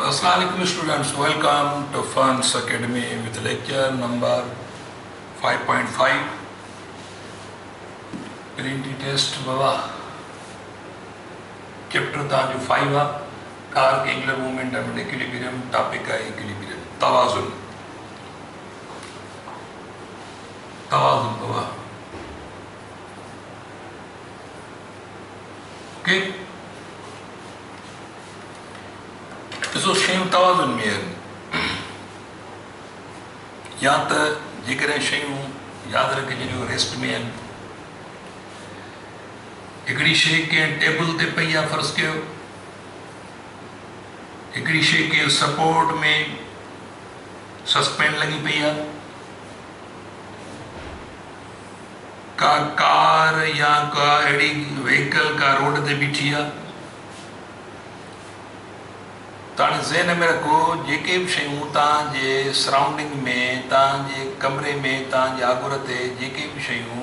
Assalamualaikum students, welcome to Funds Academy with lecture number 5.5 Printing test Baba chapter था जो 5 आ car के angular momentum and equilibrium topic का equilibrium तवाज़ुन बाबा okay ॾिसो शयूं तवाज़ुन में आहिनि या त जेकॾहिं शयूं यादि रखिजे जो रेस्ट में आहिनि हिकिड़ी शइ कंहिं टेबल ते पई आहे फ़र्ज़ु कयो हिकिड़ी शइ कंहिं सपोर्ट में सस्पेंड लॻी पई आहे का कार या का अहिड़ी व्हीकल का रोड ते बीठी आहे ताणे ज़हन में रखो जेके बि शयूं तव्हांजे सराउंडिंग में तव्हांजे कमरे में तव्हांजे आगुर ते जेके बि शयूं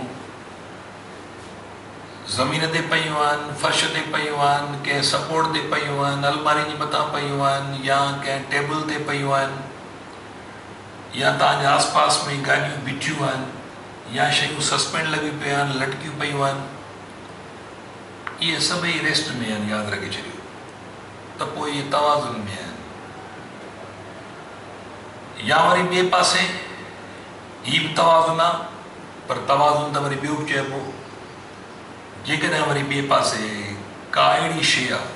ज़मीन ते पयूं आहिनि फर्श ते पयूं आहिनि कंहिं सपोर्ट ते पयूं आहिनि अलमारी जे मथां पयूं आहिनि या कंहिं टेबल ते पयूं आहिनि या तव्हांजे आस पास में गाॾियूं बीठियूं आहिनि या शयूं सस्पेंड लॻी पियूं आहिनि लटकियूं पयूं आहिनि इहे सभई रेस्ट में आहिनि यादि रखी छॾियो त पोइ इहे तवाज़ुन में आहिनि या वरी ॿिए पासे हीअ बि तवाज़ुन आहे पर तवाज़ुन त वरी ॿियो बि चइबो जेकॾहिं वरी ॿिए पासे का अहिड़ी शइ आहे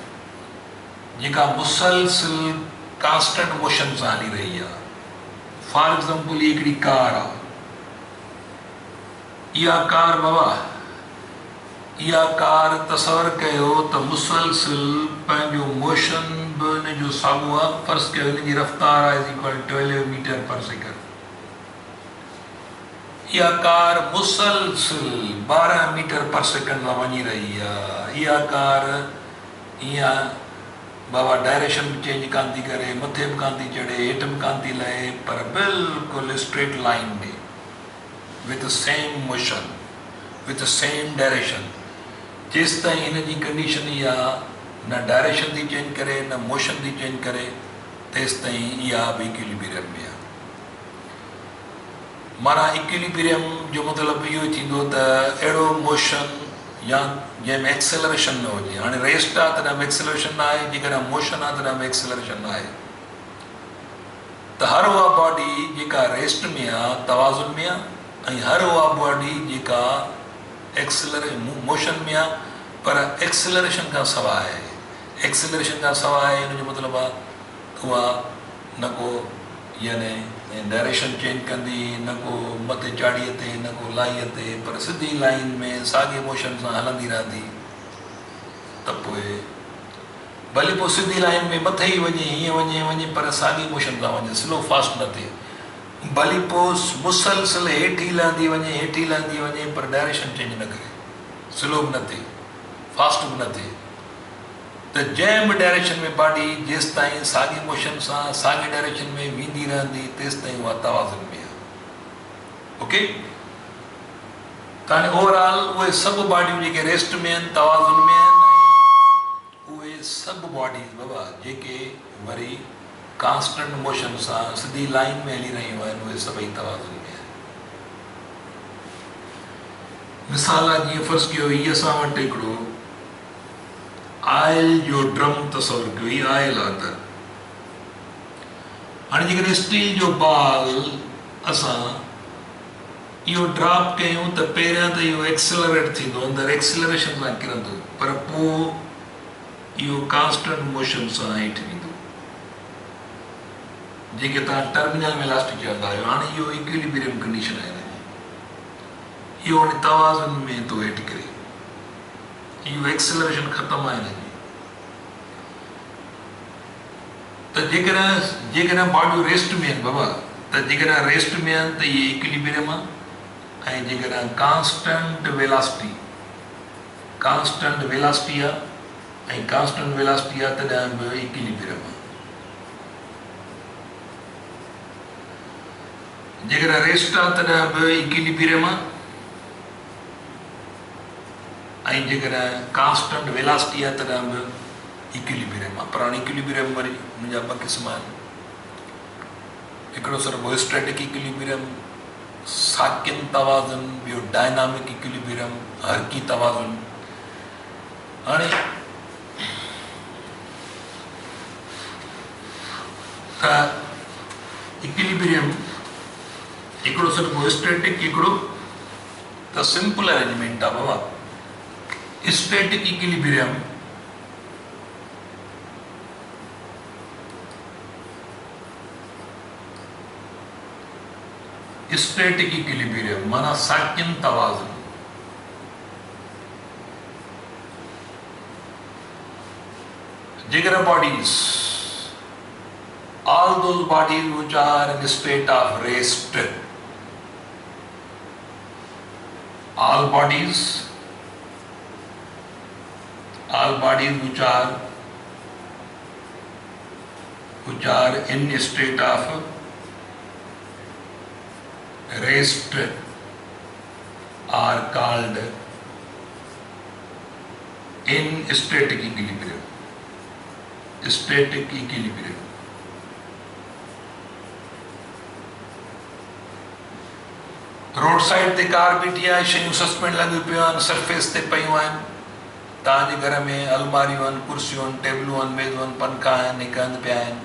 जेका मुसलसिल कांस्टेंट मोशन सां हली रही आहे फॉर एग्ज़ाम्पल हीअ हिकिड़ी कार आहे इहा कार बाबा इहा कार तसवर कयो त मुसलसिल पंहिंजो मोशन बि हिन जो साॻियो आहे फ़र्ज़ु कयो हिन जी रफ़्तार आहे = 12 मीटर पर सेकेंड इहा कार मुसलसिल 12 मीटर पर सेकेंड सां वञी रही आहे इहा कार ईअं बाबा डायरेक्शन बि चेंज कान थी करे मथे बि कान थी चढ़े हेठि बि कान थी लहे पर बिल्कुलु स्ट्रेट लाइन में with same motion with same direction जेसि ताईं हिन जी कंडीशन इहा न डायरेक्शन थी चेंज करे न मोशन थी चेंज करे तेसि ताईं इहा बि इक्विलिब्रियम में आहे माना इक्विलिब्रियम जो मतिलबु इहो थींदो त अहिड़ो मोशन या जंहिंमें एक्सेलरेशन न हुजे हाणे रेस्ट आहे तॾहिं बि एक्सेलरेशन न आहे जेकॾहिं मोशन आहे तॾहिं बि एक्सेलरेशन न आहे त हर उहा बॉडी जेका रेस्ट में आहे तवाज़ुन में आहे ऐं हर उहा बॉडी जेका मोशन में आहे पर एक्सेलरेशन खां सवाइ हिन जो मतिलबु आहे उहा न को यानी डायरेक्शन चेंज कंदी न को मथे चाढ़ीअ ते न को लाईअ ते पर सिधी लाइन में साॻे मोशन सां हलंदी रहंदी त पोइ भले पोइ सिधी लाइन में मथे ई वञे हीअं वञे पर साॻी मोशन सां वञे स्लो फास्ट न थिए भली पोइ मुसलसिल हेठि ई लहंदी वञे पर डायरेक्शन चेंज न करे स्लो बि न थिए फास्ट बि न थिए त जंहिं बि डायरेक्शन में बॉडी जेसि ताईं साॻी मोशन सां साॻे डायरेक्शन में वेंदी रहंदी तेसि ताईं उहा तवाज़ुन में आहे ओके त हाणे ओवरऑल उहे सभु बॉडियूं जेके रेस्ट में आहिनि तवाज़ुन में आहिनि उहे सभु बॉडीज़ बाबा जेके वरी कांस्टेंट मोशन सां सिधी लाइन में हली रहियूं आहिनि उहे सभई तवाज़ुन में आहिनि मिसाल आहे जीअं फ़र्ज़ु कयो हीअ असां वटि हिकिड़ो आयल जो ड्रम तसवर कयो हीअ आयल आहे त हाणे जेकॾहिं स्टील जो बाल असां इहो ड्रॉप कयूं त पहिरियां त इहो एक्सेलरेट थींदो अंदरि एक्सेलरेशन सां किरंदो पर पोइ इहो कांस्टेंट मोशन सां हेठि वेंदो जेके तव्हां टर्मिनल वेलोसिटी चवंदा आहियो हाणे इहो इक्विलिब्रियम कंडीशन आहे इहो हाणे तवाज़ुन में थो हेठि किरे इहो एक्सेलरेशन ख़तमु आहे हिन जी त जेकॾहिं बॉडियूं रेस्ट में आहिनि बाबा त जेकॾहिं रेस्ट में आहिनि त इहे इक्विलिब्रियम आहे ऐं जेकॾहिं कांस्टेंट वेलोसिटी आहे ऐं कांस्टेंट वेलोसिटी आहे तॾहिं बि इक्विलिब्रियम आहे जेकॾहिं रेस्ट आहे तॾहिं बि इक्विलिब्रियम आहे ऐं जेकॾहिं कांस्टेंट वेलोसिटी आहे तॾहिं बि इक्विलिब्रियम आहे, पर हाणे इक्विलिब्रियम वरी मुंहिंजा ॿ क़िस्म आहिनि। हिकिड़ो सिर्फ़ु स्टैटिक इक्विलिब्रियम, साकिन तवाज़ुन, ॿियो डायनामिक इक्विलिब्रियम, हरकी तवाज़ुन। हाणे त इक्विलिब्रियम हिकिड़ो सिर्फ़ु स्टैटिक, हिकिड़ो त सिंपल अरेंजमेंट आहे बाबा। स्टैटिक इक्विलिब्रियम स्टैटिक इक्विलिब्रियम माना साकिन तवाज़ुन। जेकर bodies, all those bodies which are in a state of rest, all bodies which are in a state of rest are called in static equilibrium. Static equilibrium. Road side ते car बीठी आहे, शयूं suspend लॻियूं पियूं आहिनि, surface ते पयूं आहिनि। तव्हांजे घर में अलमारियूं आहिनि, कुर्सियूं आहिनि, टेबलूं आहिनि, मेज़ूं आहिनि, पंखा आहिनि, हिक हंधि पिया आहिनि,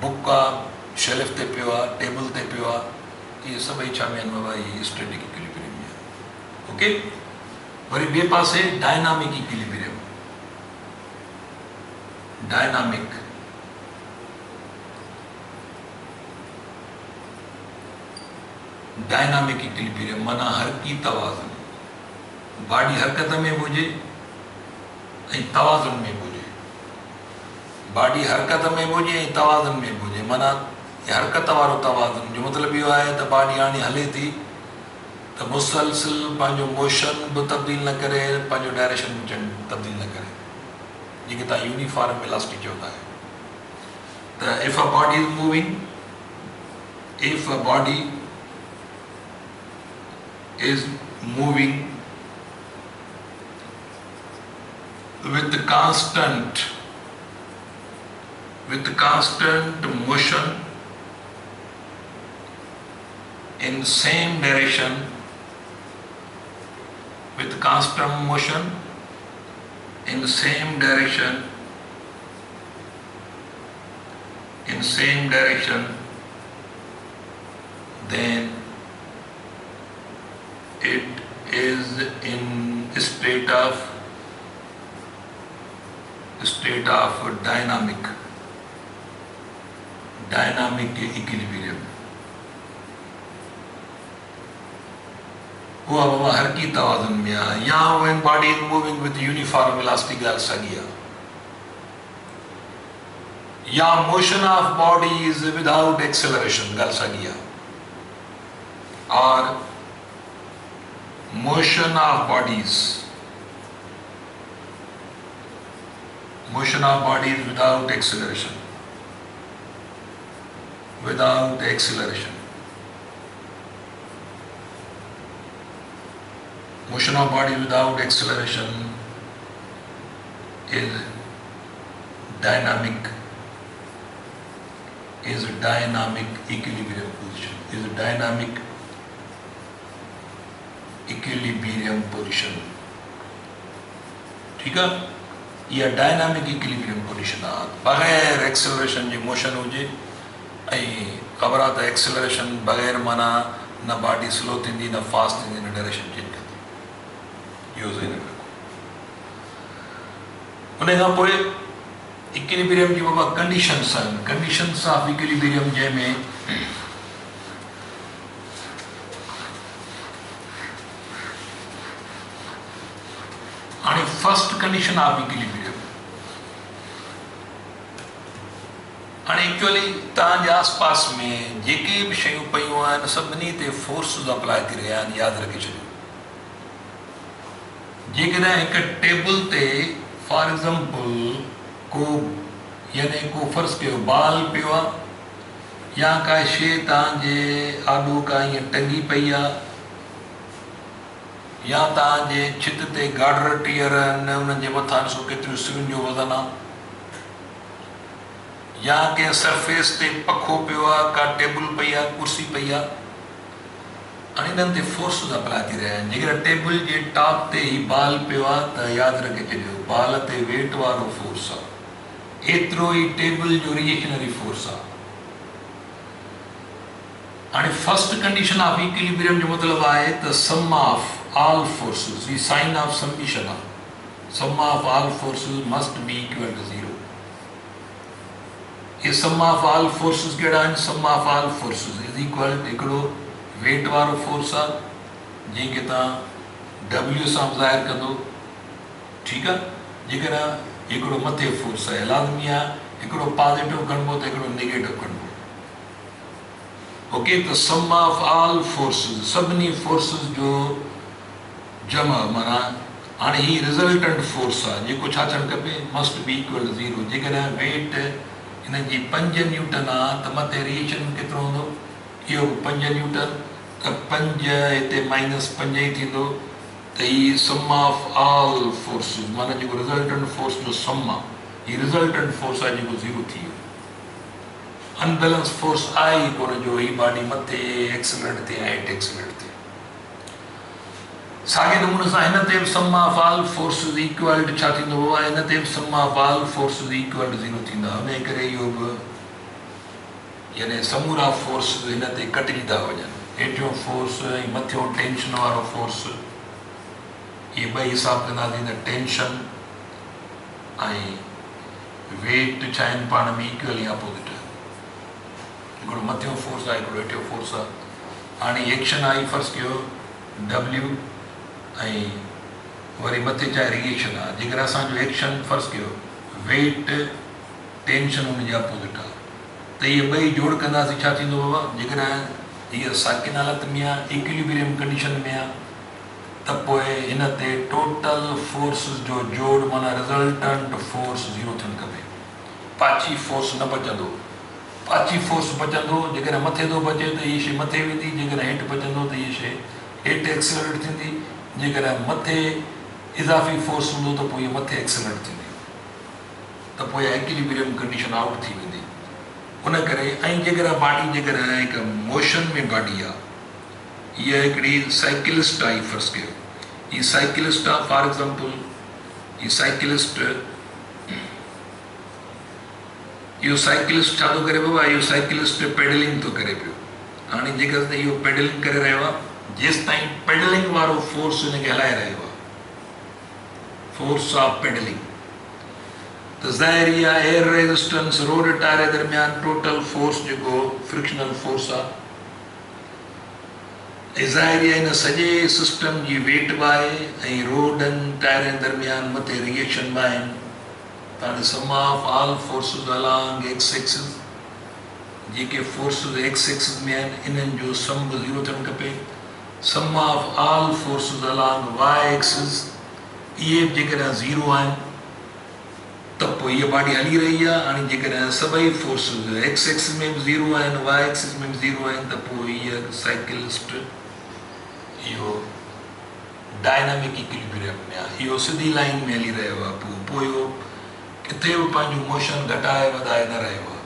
बुक आहे शेल्फ ते पियो आहे, टेबल ते पियो आहे। इहे सभई छा में आहिनि बाबा? इहे स्टैटिक इक्विलिब्रियम में आहे। ओके, वरी ॿिए पासे डायनामिक इक्विलिब्रियम। डायनामिक इक्विलिब्रियम माना हरकी तवाज़ुन। बॉडी हरकत में हुजे ऐं तवाज़ुन में हुजे। बॉडी हरकत में हुजे ऐं तवाज़ुन में हुजे, माना हरकत वारो तवाज़ुन जो मतिलबु इहो आहे त बॉडी हाणे हले थी त मुसलसिल पंहिंजो मोशन बि तब्दील न करे, पंहिंजो डायरेक्शन बि तब्दील न करे, जेके तव्हां यूनिफॉर्म वेलोसिटी चवंदा आहियो। त if a body is moving, if a body is moving with constant motion in same direction, with constant motion in same direction, then it is in state of dynamic equilibrium। हुआ बाबा हर की तवाज़ुन में आहे। या when body is moving with uniform velocity ॻाल्हि साॻी आहे, या motion of body is without acceleration ॻाल्हि साॻी आहे, और motion of bodies without acceleration, motion of body without acceleration is dynamic equilibrium position, ठीक है। यह डायनामिक इक्विलिब्रियम पोजीशन आहे, बगैर एक्सेलरेशन जे मोशन हुजे। ऐं ख़बर आहे त एक्सेलरेशन बगैर माना न बॉडी स्लो थींदी, न फास्ट थींदी, न डायरेक्शन चेंज कंदी। इहो ज़हन में रखो। उन खां पोइ इक्विलिब्रियम जी बाबा कंडीशन्स आहिनि, कंडीशन्स ऑफ इक्विलिब्रियम, जंहिंमें हाणे फर्स्ट कंडीशन ऑफ इक्विलिब्रियम। हाणे एक्चुअली तव्हांजे आसपास में जेके बि शयूं पयूं आहिनि सभिनी ते फोर्सिस अप्लाई थी रहिया आहिनि, यादि रखे छॾियो। जेकॾहिं हिकु टेबल ते फॉर एग्ज़ाम्पल को फर्ज़ कयो बाल पियो आहे, या का शइ तव्हांजे आॾो का ईअं टंगी पई आहे, या तव्हांजे छित ते गार्डर टीयर आहिनि उन्हनि जे मथां ॾिसो केतिरियूं सिविन जो वज़न आहे, या कंहिं सरफेस ते पखो पियो आहे, का टेबल पई आहे, कुर्सी पई आहे, हाणे इन्हनि ते फोर्सिस अप्लाई थी रहिया आहिनि। जेकर टेबल जे टॉप ते ही बाल पियो आहे त यादि रखे छॾियो बाल ते वेट वारो फोर्स आहे, एतिरो ई टेबल जो रिएक्शनरी फोर्स आहे। हाणे फर्स्ट कंडीशन ऑफ इक्विलिब्रियम जो मतिलबु आहे त सम ऑफ ऑल फोर्सिस, ही साइन ऑफ समिशन आहे, sum of all forces must be equal to 0। ये सम ऑफ ऑल फोर्सिस कहिड़ा आहिनि? Sum of all forces is equal to हिकिड़ो वेट वारो फोर्स आहे जंहिंखे तव्हां W सां ज़ाहिर कंदो, ठीकु आहे। जेकर हिकिड़ो मथे फोर्स आहे, लाज़मी आहे हिकिड़ो पॉजिटिव खणिबो त हिकिड़ो नेगेटिव खणिबो। ओके, त सम ऑफ ऑल फोर्सिस, सभिनी फोर्सिस जो जमा, माना हाणे ही रिज़ल्टेंट फोर्स आहे जेको छा थियणु खपे, मस्ट बी इक्वल टू 0। जेकर वेट हिन जी 5 न्यूटन आहे त मथे रिएक्शन केतिरो हूंदो, इहो 5 न्यूटन, त 5 हिते -5 ई थींदो, त ही सम ऑफ ऑल फोर्सिस, माना जेको रिज़ल्टेंट फोर्स जो सम आहे, ही रिज़ल्टेंट फोर्स आहे जेको 0 थी वियो। अनबैलेंस फोर्स आहे ई कोन जो ही बॉडी मथे एक्सेलरेट थिए, हेठि एक्सेलरेट थिए। साॻे नमूने सां हिन ते बि sum of all forces equal to छा थींदो आहे, हिन ते बि sum of all forces equal to 0 थींदा। हुन करे इहो बि यानी समूरा फोर्स हिन ते कटिजी था वञनि, हेठियों फोर्स ऐं मथियों टेंशन वारो फोर्स, इहे ॿई हिसाब कंदासीं त टेंशन ऐं वेट छा आहिनि पाण में इक्वली अपोजिट। हिकिड़ो मथियों फोर्स आहे, हिकिड़ो हेठियों फोर्स आहे। हाणे एक्शन आई फर्स्ट कयो W ऐं वरी मथे छा रिएक्शन आहे। जेकर असांजो एक्शन फर्स्ट कयो वेट टेंशन हुन जे अपोजिट आहे, त इहे ॿई जोड़ कंदासीं छा थींदो बाबा, जेकर हीअ साकिन हालत में आहे, इक्विलिब्रियम कंडीशन में आहे, त पोइ हिन ते टोटल फोर्सिस जो जोड़ माना रिज़ल्टेंट फोर्स 0 थियणु खपे। पाची फोर्स न बचंदो, पाची फोर्स बचंदो जेकर मथे थो बचे त हीअ शइ मथे वेंदी, जेकर हेठि बचंदो त हीअ शइ हेठि एक्सेलरेट थींदी, जेकर मथे इज़ाफ़ी फोर्स हूंदो त पोइ इहा मथे एक्सेलरेट थींदी, त पोइ इक्विलिब्रियम कंडीशन आउट थी वेंदी। उन करे ऐं जेकर बॉडी जेकर हिकु मोशन में बॉडी आहे, हीअ हिकिड़ी साइकिलिस्ट आहे, फर्स्ट कयो हीअ साइकिलिस्ट आहे, फॉर एग्ज़ाम्पल हीअ साइकिलिस्ट, इहो साइकिलिस्ट छा थो करे बाबा, इहो साइकिलिस्ट पेडलिंग थो करे पियो। हाणे जेकर इहो पेडलिंग करे रहियो आहे, जेसि ताईं पेडलिंग वारो फोर्स हिनखे हलाए रहियो आहे, फोर्स ऑफ पेडलिंग, त ज़ाहिरी आहे एयर रेजिस्टेंस रोड टायर जे दरमियान टोटल फोर्स जेको फ्रिक्शनल फोर्स आहे, ऐं ज़ाहिरी आहे हिन सॼे सिस्टम जी वेट बि आहे ऐं रोडनि टायरनि जे दरमियान मथे रिएक्शन बि आहिनि। हाणे sum of all forces along X axis, जेके फोर्सिस एक्स एक्सिस में आहिनि इन्हनि जो सम बि 0 थियणु खपे। Sum of all forces along Y axis, इहे बि जेकर 0 आहिनि त पोइ हीअ बॉडी हली रही आहे। हाणे जेकर सभई फोर्सिस एक्स एक्सिस में बि 0 आहिनि, वाई एक्सिस में बि 0 आहिनि, त पोइ हीअ साइकिलिस्ट इहो डायनामिक इक्विलिब्रियम में आहे, इहो सिधी लाइन में हली रहियो आहे, पोइ इहो किथे बि पंहिंजो मोशन घटाए वधाए न रहियो आहे।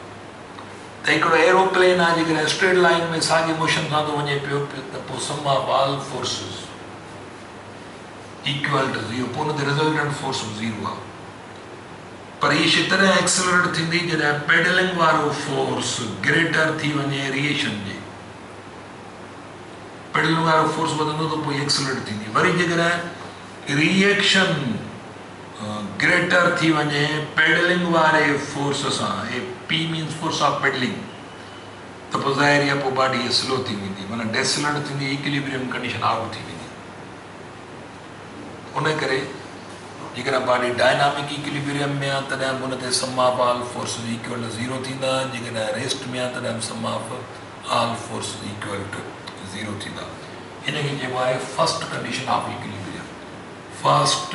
त हिकिड़ो एरोप्लेन आहे जेकर स्ट्रेट लाइन में साॻे मोशन सां थो वञे पियो, त पोइ sum of all forces equal to 0, पोइ हुन ते रिज़ल्टेंट फोर्स 0 आहे। पर हीअ शइ तॾहिं एक्सेलरेट थींदी जॾहिं पेडलिंग वारो फोर्स ग्रेटर थी वञे रिएक्शन जे, पेडलिंग वारो फोर्स वधंदो त पोइ एक्सेलरेट थींदी। वरी जेकर रिएक्शन ग्रेटर थी वञे पेडलिंग वारे फोर्स सां, P means force of pedalling, त पोइ ज़ाहिर आहे पोइ बॉडी स्लो थी वेंदी, माना डेसिलरेट थींदी, इक्विलिब्रियम कंडीशन आउट थी वेंदी। उन करे जेकर बॉडी डायनामिक इक्विलिब्रियम में आहे तॾहिं हुन ते sum of all forces equal to 0 थींदा, जेकर रेस्ट में आहे तॾहिं sum of all forces equal to 0 थींदा। हिनखे चइबो आहे first condition of equilibrium. First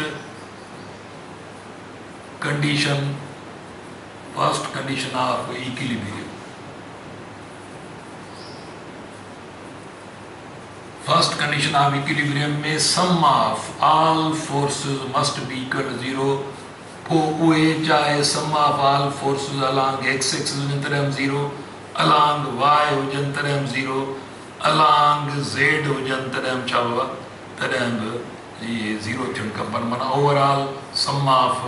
condition of equilibrium. First condition of equilibrium में sum of all forces must be equal to 0 पोइ उहे चाहे sum of all forces along X axis हुजनि तॾहिं बि 0 अलोंग वाई हुजनि तॾहिं बि 0 अलोंग ज़ेड हुजनि तॾहिं बि छा बाबा तॾहिं बि इहे 0 थियणु खपनि माना overall sum of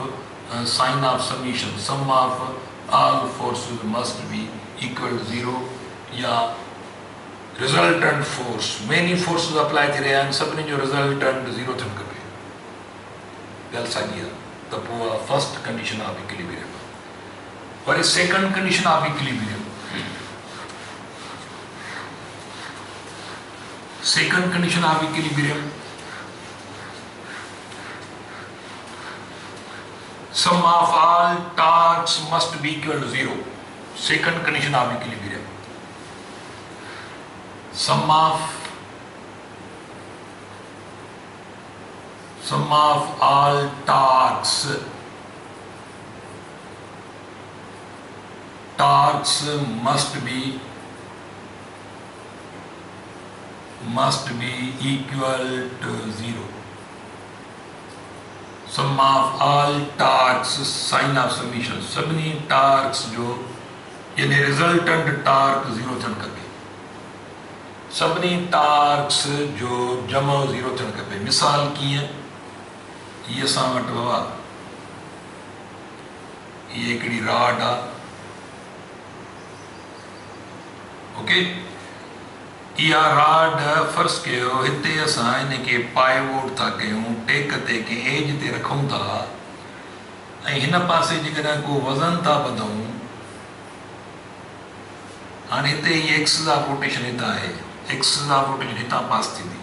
sign of summation sum of all forces must be equal to 0 या resultant force many forces apply थी रहिया आहिनि सभिनी जो रिजल्टेंट 0 थियणु खपे ॻाल्हि साॻी आहे त पोइ फर्स्ट कंडीशन ऑफ इक्विलिब्रियम वरी second condition of equilibrium second condition of equilibrium sum of all torques must be equal to 0 second condition of equilibrium sum of all torques must be equal to 0 sum of all torques sin of summation सभिनी torques जो यानी resultant torque 0 थियणु खपे सभिनी torques जो जमो 0 थियणु खपे मिसाल कीअं ये असां वटि बाबा ये हिकिड़ी रॉड आहे ओके इहा रॉड फर्ज़ कयो हिते असां हिनखे पाइवोट था कयूं टेक ते के एज ते रखूं था ऐं हिन पासे जेकॾहिं को वज़न था ॿधूं हाणे हिते ही एक्सिस ऑफ रोटेशन हितां आहे एक्सिस ऑफ रोटेशन हितां पास थींदी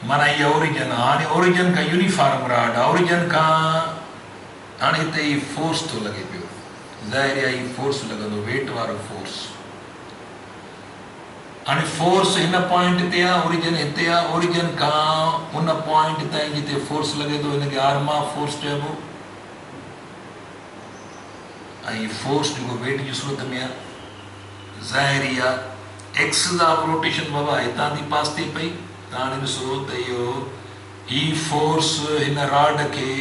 माना इहा ओरिजिन आहे हाणे ओरिजिन खां यूनिफॉर्म रॉड आहे ओरिजिन खां हाणे हिते ही फोर्स थो लॻे पियो ज़ाहिर आहे ही फोर्स लॻंदो वेट वारो फोर्स हाणे फोर्स हिन पॉइंट ते आहे ओरिजिन हिते आहे ओरिजिन खां उन पॉइंट ताईं जिते फोर्स लॻे थो हिनखे आर्म ऑफ फोर्स चइबो ऐं फोर्स जेको वेट जी सूरत में आहे ज़ाहिरी आहे एक्सिस ऑफ रोटेशन बाबा हितां थी पास थी पई त हाणे ॾिसो त इहो ही फोर्स हिन रॉड खे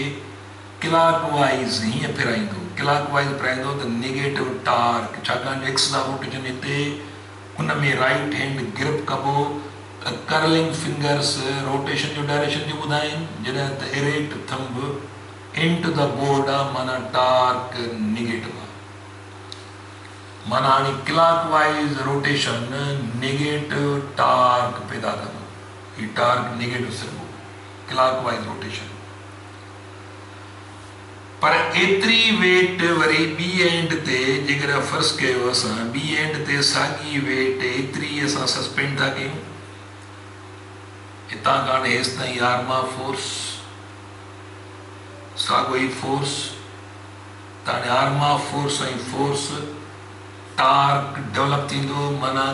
क्लॉक वाइज़ हीअं फिराईंदो क्लॉक वाइज़ फिराईंदो त नेगेटिव टॉर्क छाकाणि एक्सिस ऑफ रोटेशन हिते उन में राइट हैंड ग्रिप कबो त कर्लिंग फिंगर्स रोटेशन जो डायरेक्शन जो ॿुधाइनि जॾहिं त erect thumb into the board आहे माना टॉर्क नेगेटिव आहे माना हाणे clock wise rotation negative torque पैदा कंदो ही टॉर्क नेगेटिव सघिबो क्लॉक वाइज़ रोटेशन पर एतिरी वेट वरी ॿी एंड ते जेकॾहिं फर्ज़ कयो असां ॿी एंड ते साॻी वेट एतिरी असां सस्पेंड था कयूं हितां खां हेसि ताईं आर्म ऑफ फोर्स साॻियो ई फोर्स त हाणे आर्म ऑफ फोर्स ऐं फोर्स टॉर्क डेवलप थींदो माना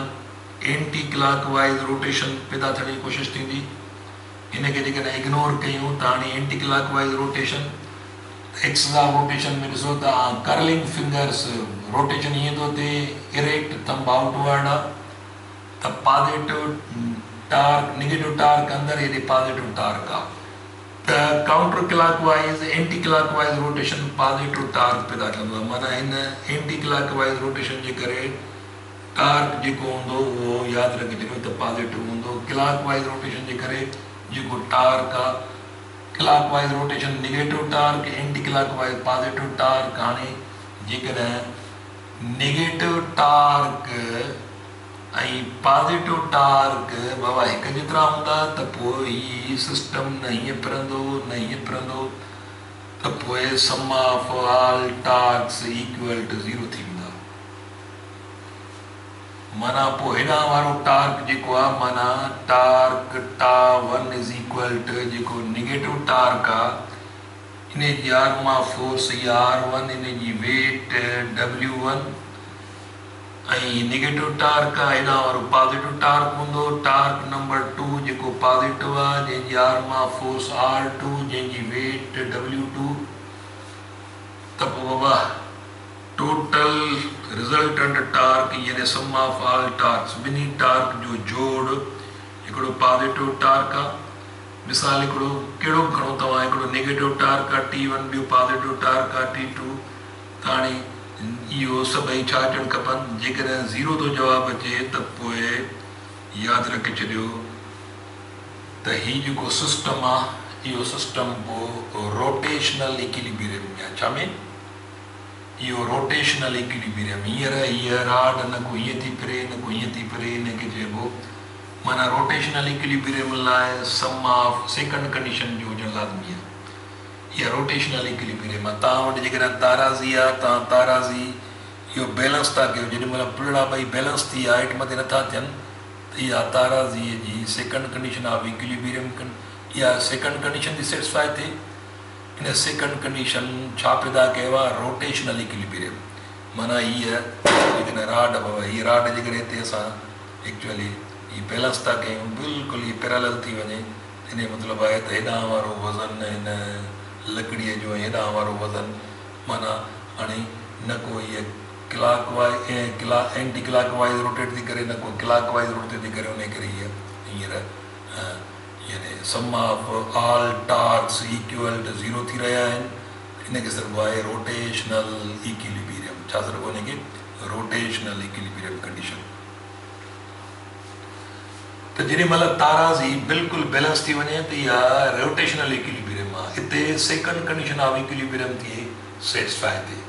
एंटी क्लॉक वाइज़ रोटेशन पैदा थियण जी कोशिशि थींदी हिनखे जेकॾहिं इग्नोर कयूं त हाणे anti clock wise rotation axis of rotation में ॾिसो त कर्लिंग फिंगर्स रोटेशन ईअं थो थिए इरेक्ट थंब आउटवर्ड आहे त पॉजिटिव टार्क नेगेटिव टार्क अंदरि हेॾे पॉजिटिव टार्क आहे त counter clock wise anti clock wise rotation positive torque पैदा कंदो आहे माना हिन एंटी क्लॉक वाइज़ रोटेशन जे करे टार्क जेको हूंदो उहो यादि रखिजो त पॉजिटिव हूंदो क्लॉक वाइज़ रोटेशन जे करे जेको टार्क आहे clock wise rotation negative torque anti clock wise positive torque हाणे जेकॾहिं नेगेटिव टार्क ऐं पॉजिटिव टार्क बाबा हिकु जेतिरा हूंदा त पोइ ही सिस्टम न हीअं फिरंदो न हीअं फिरंदो त पोइ sum of all torques equal to 0 थी वेंदा माना पोइ हेॾां वारो टार्क जेको आहे माना टार्क टा1 इज़ इक्वल टू जेको नेगेटिव टार्क आहे इन जी आर्म ऑफ फोर्स इहा R1 इन जी वेट W1 ऐं नेगेटिव टार्क आहे हेॾां वारो पॉजिटिव टार्क हूंदो टार्क नंबर 2 जेको पॉजिटिव आहे जंहिंजी आर्म ऑफ फोर्स R2 जंहिंजी वेट W2 त पोइ बाबा टोटल रिजल्टेंट टार्क यानी सम of all torques Binny torque जो जोड़ हिकिड़ो पॉजिटिव टार्क आहे मिसाल हिकिड़ो कहिड़ो बि खणो तव्हां हिकिड़ो नेगेटिव टार्क आहे T1 ॿियो पॉजिटिव टार्क आहे T2 त हाणे इहो सभई छा अचणु खपनि जेकॾहिं 0 थो जवाबु अचे त पोइ यादि रखे छॾियो त हीउ जेको सिस्टम आहे इहो सिस्टम पोइ रोटेशनल इक्विलिब्रियम में आहे छा में इहो रोटेशनल इक्विलिब्रियम हींअर हीअ राड न को हीअं थी फिरे न को हीअं थी फिरे हिनखे चइबो माना रोटेशनल इक्विलिब्रियम लाइ सम ऑफ सेकंड कंडीशन जो हुजणु लाज़मी आहे इहा रोटेशनल इक्विलिब्रियम आहे तव्हां वटि जेकॾहिं ताराज़ी आहे तव्हां ताराज़ी इहो बैलेंस था कयो जेॾी महिल पुलड़ा ॿई बैलेंस थी आहे हेठि मथे नथा थियनि त इहा ताराज़ीअ जी सेकंड कंडीशन ऑफ इक्विलिब्रियम इहा सेकंड कंडीशन थी सेटिस्फाई थिए इन सेकंड कंडीशन छा पैदा कयो आहे रोटेशनल इक्विलिब्रियम माना हीअ जेकॾहिं राड हीअ राड जेकॾहिं हिते असां एक्चुअली हीअ बैलेंस था कयूं बिल्कुलु हीअ पैरेलल थी वञे इन जो मतिलबु आहे त हेॾां वारो वज़न हिन लकड़ीअ जो हेॾां वारो वज़न माना हाणे न को हीअ clockwise anti clockwise rotate थी करे न को क्लाक वाइज रोटेट थी करे उन करे हींअर यानी सम of all torques equal to 0 थी रहिया आहिनि हिनखे चइबो आहे रोटेशनल इक्विलिब्रियम छा चइबो हिनखे रोटेशनल इक्विलिब्रियम कंडीशन त जेॾी महिल ताराज़ी बिल्कुलु बैलेंस थी वञे त इहा रोटेशनल इक्विलिब्रियम आहे हिते सेकंड कंडीशन ऑफ इक्विलिब्रियम थी सेटिस्फाई थिए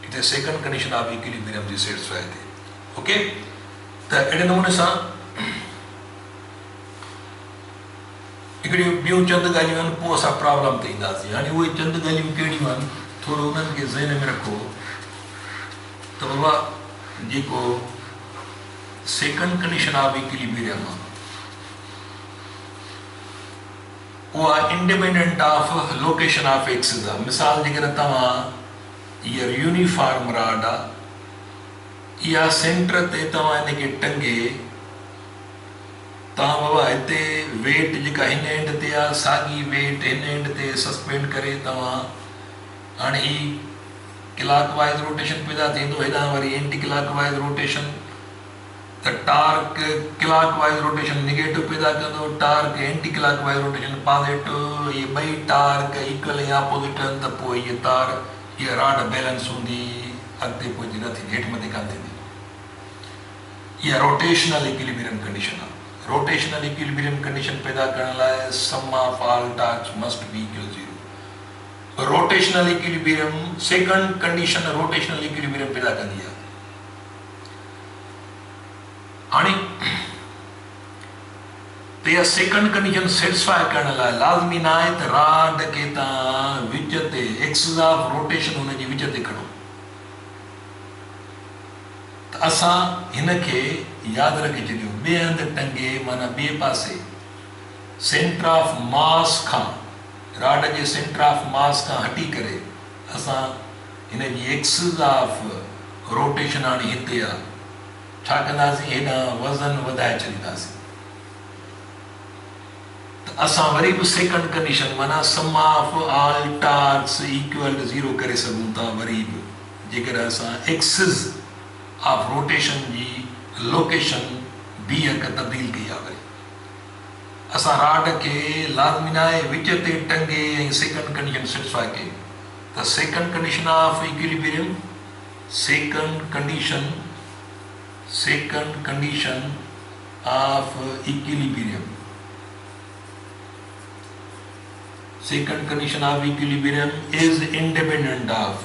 हिते सेकंड कंडीशन ऑफ इक्विलिब्रियम जी सेटिस्फाई थिए ओके त अहिड़े नमूने सां हिकिड़ियूं ॿियूं चंद ॻाल्हियूं आहिनि पोइ असां प्रॉब्लम ते ईंदासीं हाणे उहे चंद ॻाल्हियूं कहिड़ियूं आहिनि थोरो उन्हनि खे ज़हन में रखो त बाबा जेको सेकंड कंडीशन ऑफ इक्विलिब्रियम आहे उहा independent of location of axis आहे मिसाल जेकॾहिं तव्हां हीअ यूनिफॉर्म राड आहे इहा सेंटर ते तव्हां हिनखे टंगे तव्हां बाबा हिते वेट जेका हिन एंड ते आहे साॻी वेट हिन एंड ते सस्पेंड करे तव्हां हाणे ही क्लाक वाइज रोटेशन पैदा थींदो हेॾां वरी एंटी क्लाक वाइज रोटेशन त torque clockwise rotation negative पैदा कंदो torque anti clockwise rotation positive इहे ॿई टार्क इक्वल या अपोजिट आहिनि त पोइ इहे तार इहा राड बैलेंस हूंदी अॻिते पोइ न थींदी हेठि मथे कान थींदी इहा रोटेशनल इक्विलिब्रियम कंडीशन आहे रोटेशनल इक्विलिब्रियम कंडीशन पैदा करण लाइ sum of all torques must be equal 0 rotational equilibrium second condition rotational equilibrium पैदा कंदी आहे हाणे त इहा सेकंड कंडीशन सेटिस्फाई करण लाइ लाज़मी न आहे त राड खे तव्हां विच ते एक्सिस ऑफ रोटेशन हुनजी विच ते खणो त असां हिनखे यादि रखे छॾियो ॿिए हंधि टंगे माना ॿिए पासे सेंटर ऑफ मास खां राड जे सेंटर ऑफ मास खां हटी करे असां हिनजी एक्सिस ऑफ रोटेशन हाणे हिते आहे छा कंदासीं हेॾां वज़न वधाए छॾींदासीं त असां वरी बि सेकंड कंडीशन माना sum of all torques equal to 0 करे सघूं था वरी बि जेकॾहिं असां एक्सिस ऑफ रोटेशन जी लोकेशन बी तब्दील कई आहे वरी असां राड खे लाज़मी न आहे विच ते टंगे ऐं सेकंड कंडीशन सेटिस्फाई कई त second condition of equilibrium second condition of equilibrium second condition of equilibrium is independent of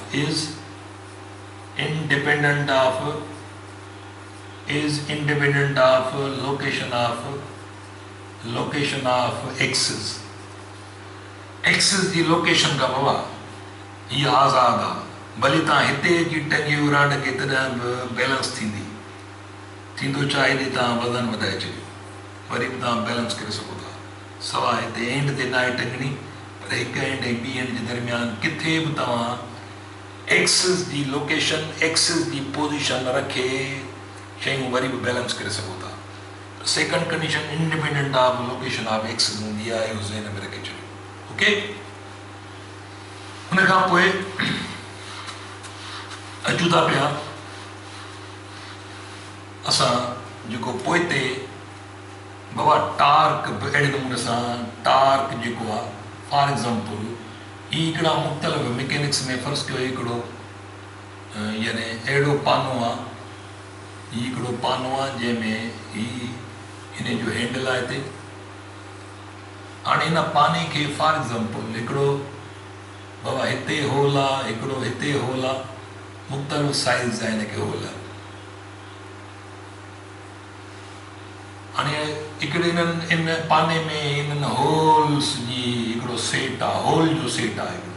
location of axis जी लोकेशन का बाबा ये आज़ाद आहे भले तव्हां हिते जी टंगियो राड खे तॾहिं बि बैलेंस थींदो चाहे हेॾे तव्हां वज़न वधाए छॾियो वरी बि तव्हां बैलेंस करे सघो था सवाइ हिते एंड ते न आहे टंगणी पर हिकु एंड ऐं ॿी एंड जे दरमियान किथे बि तव्हां एक्सिस जी लोकेशन एक्सिस जी पोज़ीशन रखे शयूं वरी बि बैलेंस करे सघो था second condition independent of location of axis हूंदी आहे इहो ज़हन में रखे छॾियो ओके हुन खां पोइ अचूं था पिया असां जेको पोइ ते बाबा टार्क बि अहिड़े नमूने सां टार्क जेको आहे फॉर एग्ज़ाम्पल ही हिकिड़ा मुख़्तलिफ़ मैकेनिक्स में फ़र्ज़ु कयो हिकिड़ो यानी अहिड़ो पानो आहे ही हिकिड़ो पानो आहे जंहिंमें ही हिन जो हैंडल आहे हिते हाणे हिन पाने खे फॉर एग्ज़ाम्पल हिकिड़ो बाबा हिते होल आहे हिकिड़ो हिते होल आहे मुख़्तलिफ़ साइज़ आहे हिनखे होल हाणे हिकिड़े इन पाने में इन्हनि होल्स जी हिकिड़ो सेट आहे होल जो सेट आहे हिकिड़ो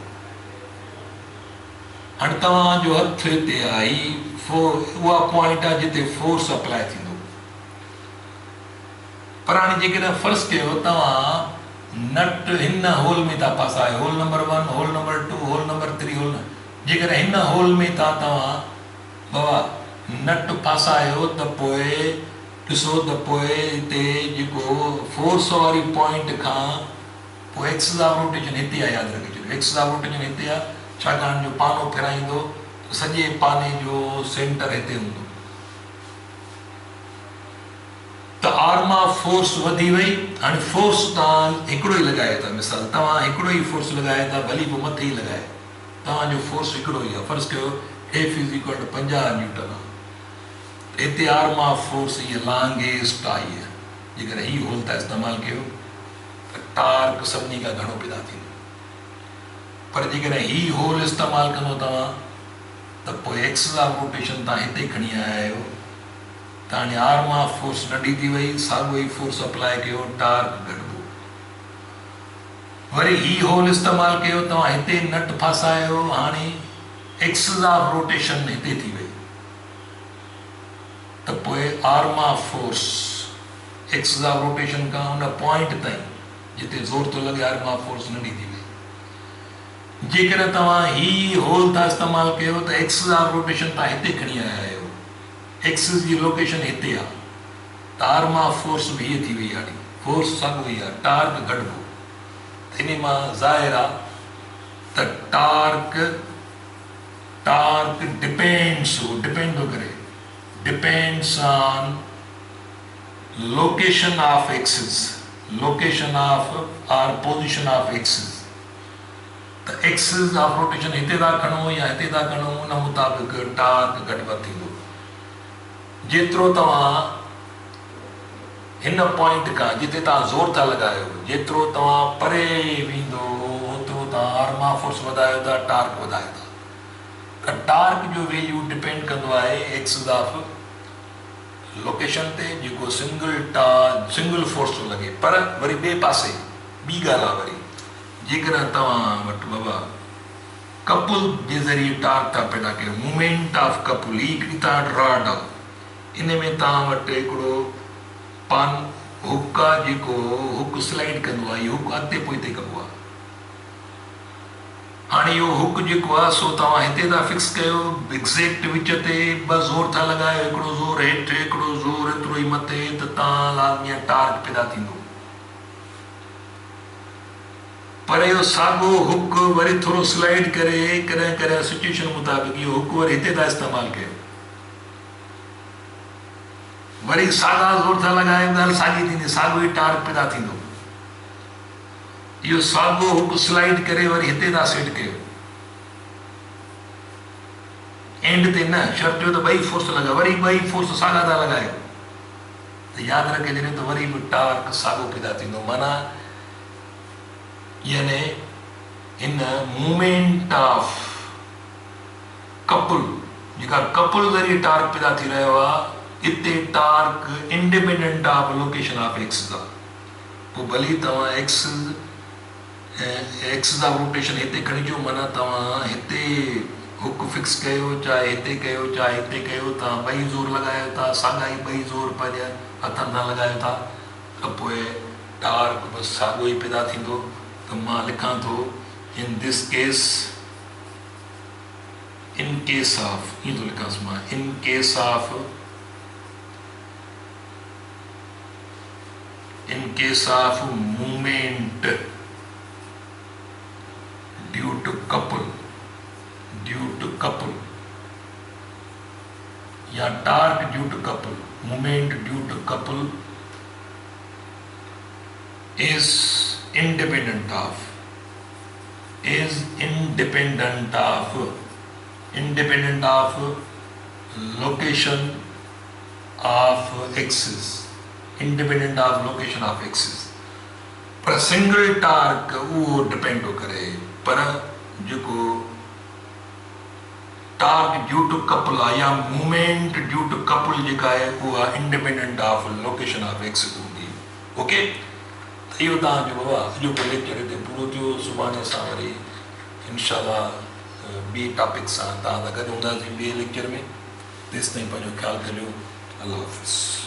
हाणे तव्हांजो हथु हिते आहे ही उहा पॉइंट आहे जिते फोर्स अप्लाई थींदो पर हाणे जेकॾहिं फ़र्ज़ु कयो तव्हां नट हिन होल में था फासायो hole number 1 hole number 2 hole number 3 hole जेकॾहिं हिन होल में तव्हां बाबा नट फासायो त पोइ ॾिसो त पोइ हिते जेको फोर्स वारी पॉइंट खां पोइ एक्सिस ऑफ रोटेशन हिते आहे यादि रखे छॾियो एक्सिस ऑफ रोटेशन हिते आहे छाकाणि जो पानो फिराईंदो त सॼे पाने जो सेंटर हिते हूंदो त आर्म ऑफ फोर्स वधी वई हाणे फोर्स तव्हां हिकिड़ो ई लॻायो था मिसाल तव्हां हिकिड़ो ई फोर्स लॻायो था भली पोइ मथे ई लॻाए तव्हांजो फोर्स हिकिड़ो ई आहे फ़र्ज़ु कयो F = 50 न्यूटन आहे हिते आर्म ऑफ फोर्स हीअ लॉन्गेस्ट आहे जेकॾहिं हीअ होल था इस्तेमालु कयो त टार्क सभिनी खां घणो पैदा थींदो पर जेकॾहिं हीअ होल इस्तेमालु कंदो तव्हां त पोइ एक्सिस ऑफ रोटेशन तव्हां हिते खणी आया आहियो त हाणे आर्म ऑफ फोर्स नंढी थी वई साॻियो ई फोर्स अप्लाई कयो टार्क घटिबो वरी हीअ होल इस्तेमालु कयो तव्हां हिते नट फासायो हाणे एक्सिस ऑफ रोटेशन हिते थी वई त पोइ arm of force axis of rotation खां हुन पॉइंट ताईं जिते ज़ोर थो लॻे आर्म ऑफ फोर्स नंढी थी वई जेकॾहिं तव्हां ही होल था इस्तेमालु कयो त एक्सिस ऑफ रोटेशन तव्हां हिते खणी आया आहियो एक्सिस जी लोकेशन हिते आहे त आर्म ऑफ फोर्स बि हीअ थी वई आहे फोर्स साॻियो ई आहे टार्क घटिबो त इन मां ज़ाहिर आहे त टार्क डिपेंड थो करे depends on location of axis or position of axis the axis of rotation हिते था खणो या हिते था खणो उन मुताबिक़ टार्क घटि वधि थींदो जेतिरो तव्हां हिन पॉइंट खां जिते तव्हां ज़ोर था लॻायो जेतिरो तव्हां परे वेंदो ओतिरो तव्हां आर्म ऑफ फोर्स वधायो था टार्क वधायो था त टार्क जो वैल्यू डिपेंड कंदो आहे एक्सिस ऑफ लोकेशन ते जेको सिंगल फोर्स थो लॻे पर वरी ॿिए पासे ॿी ॻाल्हि आहे वरी जेकॾहिं तव्हां वटि बाबा कपुल जे ज़रिए टार्क था पैदा कयो मूवमेंट ऑफ कपुल ही हिकिड़ी तव्हां वटि रॉड आहे इन में तव्हां वटि हिकिड़ो हुक आहे जेको हुक स्लाइड कंदो आहे इहो हुक अॻिते पोइते कबो आहे हाणे इहो हुक जेको आहे सो तव्हां हिते था फिक्स कयो एग्ज़ैक्ट विच ते ॿ ज़ोर था लॻायो हिकिड़ो ज़ोर हेठि हिकिड़ो ज़ोर एतिरो ई मथे त तव्हां लाज़मी टार्क पैदा थींदो पर इहो साॻियो हुक वरी थोरो स्लाइड करे कॾहिं कॾहिं सिचुएशन मुताबिक़ इहो हुक वरी हिते था इस्तेमालु कयो वरी साॻा ज़ोर था लॻायो ॻाल्हि साॻी थींदी साॻियो ई टार्क पैदा थींदो इहो साॻियो हुक स्लाइड करे वरी हिते था सेट कयो एंड ते न शर्त जो त ॿई फोर्स लॻा वरी ॿई फोर्स साॻा था लॻायो त यादि रखे छॾियो त वरी बि टार्क साॻियो पैदा थींदो माना यानी हिन मूवमेंट ऑफ कपुल जेका कपुल ज़रिए टार्क पैदा थी रहियो आहे हिते torque independent of location of axis आहे पोइ भली तव्हां एक्सिस ऑफ रोटेशन हिते खणी अचो माना तव्हां हिते हुक फिक्स कयो चाहे हिते कयो चाहे हिते कयो तव्हां ॿई ज़ोर लॻायो था साॻा ई ॿई ज़ोर पंहिंजे हथनि सां लॻायो था त पोइ टार्क बसि साॻियो ई पैदा थींदो त मां लिखां थो in this case in case of ईअं थो लिखांसि मां in case of movement due to couple या torque due to couple moment due to couple is independent of location of axis, independent of location of axis। पर single torque वो depend करे, पर जो टार्क ड्यू टू कपल या movement due two couple जेका है वो independent of location of axis हूंदी। ओके, तो इहो तव्हांजो बाबा अॼो को लेक्चर हिते पूरो थियो। सुभाणे असां वरी इंशाल्लाह ॿी टॉपिक सां तव्हां सां गॾु हूंदासीं ॿिए लेक्चर में। तेसिताईं पंहिंजो ख़्यालु करियो। अल्लाह हाफ़िज़।